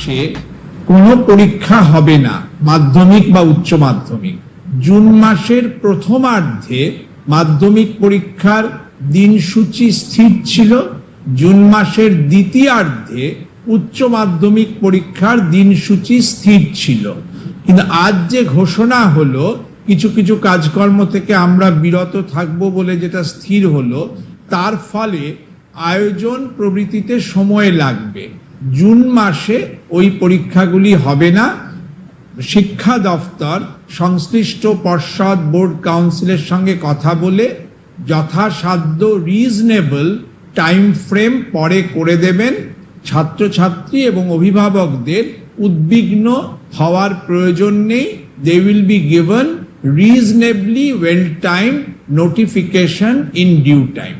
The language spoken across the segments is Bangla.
মাসে কোনো পরীক্ষা হবে না, মাধ্যমিক বা উচ্চ মাধ্যমিক। জুন মাসের প্রথমার্ধে মাধ্যমিক পরীক্ষার দিনসূচি স্থির ছিল, জুন মাসের দ্বিতীয়ার্ধে উচ্চ মাধ্যমিক পরীক্ষার দিনসূচি স্থির ছিল। কিন্তু আজ যে ঘোষণা হলো কিছু কিছু কাজকর্ম থেকে আমরা বিরত থাকব বলে যেটা স্থির হলো, তার ফলে আয়োজন প্রভৃতিতে সময় লাগবে। জুন মাসে ওই পরীক্ষাগুলি হবে না। শিক্ষা দপ্তর সংশ্লিষ্ট পর্ষদ বোর্ড কাউন্সিলের সঙ্গে কথা বলে যথাসাধ্য রিজনেবল টাইম ফ্রেম পরে করে দেবেন। ছাত্রছাত্রী এবং অভিভাবকদের উদ্বিগ্ন হওয়ার প্রয়োজন নেই। They will be given reasonably well time notification in due time.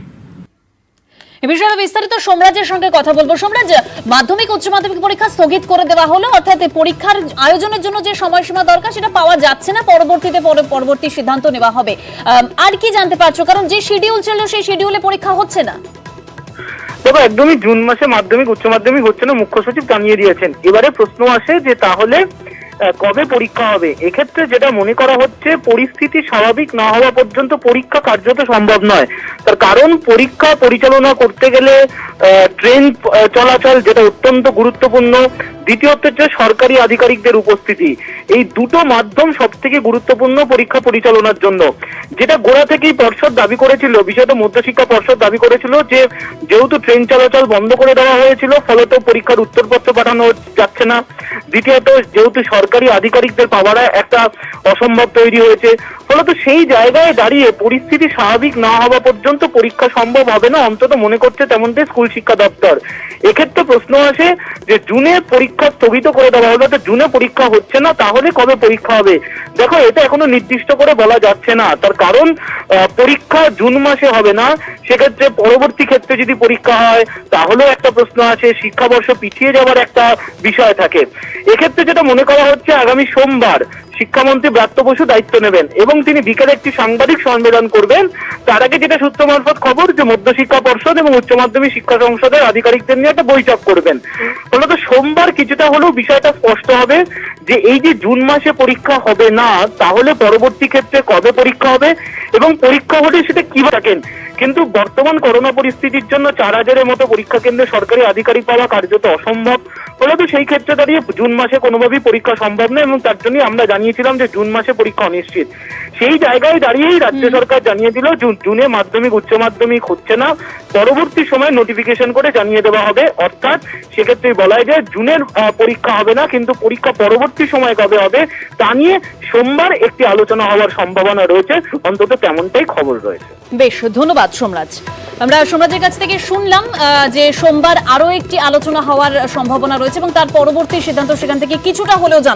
এ বিষয়ে বিস্তারিত সোমরাজের সঙ্গে কথা বলবো। সোমরাজ, মাধ্যমিক উচ্চ মাধ্যমিক পরীক্ষা স্থগিত করে দেওয়া হলো, অর্থাৎ পরীক্ষার আয়োজনের জন্য যে সময়সীমা দরকার সেটা পাওয়া যাচ্ছে না, পরবর্তী সিদ্ধান্ত নেওয়া হবে। আর কি জানতে পারছো, কারণ যে শিডিউল ছিল সেই শিডিউলে পরীক্ষা হচ্ছে না? তবে একদমই জুন মাসে মাধ্যমিক উচ্চ মাধ্যমিক হচ্ছে না, মুখ্য সচিব জানিয়ে দিয়েছেন। এবারে প্রশ্ন আসে যে তাহলে কবে পরীক্ষা হবে। এক্ষেত্রে যেটা মনে করা হচ্ছে, পরিস্থিতি স্বাভাবিক না হওয়া পর্যন্ত পরীক্ষা কার্যত সম্ভব নয়। তার কারণ পরীক্ষা পরিচালনা করতে গেলে ট্রেন চলাচল যেটা অত্যন্ত গুরুত্বপূর্ণ, দ্বিতীয়ত হচ্ছে সরকারি আধিকারিকদের উপস্থিতি, এই দুটো মাধ্যম সব থেকে গুরুত্বপূর্ণ পরীক্ষা পরিচালনার জন্য। যেটা গোড়া থেকেই পর্ষদ দাবি করেছিল, বিষয়টা মধ্যশিক্ষা পর্ষদ দাবি করেছিল যে যেহেতু ট্রেন চলাচল বন্ধ করে দেওয়া হয়েছিল ফলত পরীক্ষার উত্তরপত্র পাঠানো যাচ্ছে না, দ্বিতীয়ত যেহেতু সরকারি আধিকারিকদের পাওয়াটা একটা অসম্ভব তৈরি হয়েছে, ফলত সেই জায়গায় দাঁড়িয়ে পরিস্থিতি স্বাভাবিক না হওয়া পর্যন্ত পরীক্ষা সম্ভব হবে না, অন্তত মনে করছে তেমনটাই স্কুল শিক্ষা দপ্তর। এক্ষেত্রে প্রশ্ন আসে যে জুনে পরীক্ষা স্থগিত করে দেওয়া হলো, তো জুনে পরীক্ষা হচ্ছে না, তাহলে কবে পরীক্ষা হবে? দেখো, এটা এখনো নির্দিষ্ট করে বলা যাচ্ছে না। তার কারণ পরীক্ষা জুন মাসে হবে না, সেক্ষেত্রে পরবর্তী ক্ষেত্রে যদি পরীক্ষা হয় তাহলেও একটা প্রশ্ন আছে, শিক্ষাবর্ষ পিছিয়ে যাওয়ার একটা বিষয় থাকে। এক্ষেত্রে যেটা মনে করা হচ্ছে, আগামী সোমবার শিক্ষামন্ত্রী ব্রাত্য বসু দায়িত্ব নেবেন এবং তিনি বিকেলে একটি সাংবাদিক সম্মেলন করবেন। তার আগে যেটা সূত্র মারফত খবর যে মধ্যশিক্ষা পর্ষদ এবং উচ্চ মাধ্যমিক শিক্ষা সংসদের আধিকারিকদের নিয়ে একটা বৈঠক করবেন। ফলত সোমবার কিছুটা হলেও বিষয়টা স্পষ্ট হবে যে এই যে জুন মাসে পরীক্ষা হবে না, তাহলে পরবর্তী ক্ষেত্রে কবে পরীক্ষা হবে এবং পরীক্ষা হলে সেটা কিভাবে থাকেন। কিন্তু বর্তমান করোনা পরিস্থিতির জন্য 4000-এর মতো পরীক্ষা কেন্দ্রে সরকারি আধিকারিক পাওয়া কার্যত অসম্ভব। ফলত সেই ক্ষেত্রে দাঁড়িয়ে জুন মাসে কোনোভাবেই পরীক্ষা সম্ভব নয় এবং তার জন্যই আমরা জানিয়েছিলাম যে জুন মাসে পরীক্ষা অনিশ্চিত। সেই জায়গায় দাঁড়িয়েই রাজ্য সরকার জানিয়ে দিল জুনে মাধ্যমিক উচ্চ মাধ্যমিক হচ্ছে না, পরবর্তী সময় নোটিফিকেশন করে জানিয়ে দেওয়া হবে। অর্থাৎ সেক্ষেত্রে বলা যায় জুনের পরীক্ষা হবে না, কিন্তু পরীক্ষা পরবর্তী সময় কবে হবে তা নিয়ে সোমবার একটি আলোচনা হওয়ার সম্ভাবনা রয়েছে, অন্তত তেমনটাই খবর রয়েছে। বেশ, ধন্যবাদ সোমরাজ। আমরা সোমরাজের কাছ থেকে শুনলাম যে সোমবার আরো একটি আলোচনা হওয়ার সম্ভাবনা রয়েছে এবং তার পরবর্তী সিদ্ধান্ত সেখান থেকে কিছুটা হলেও জানা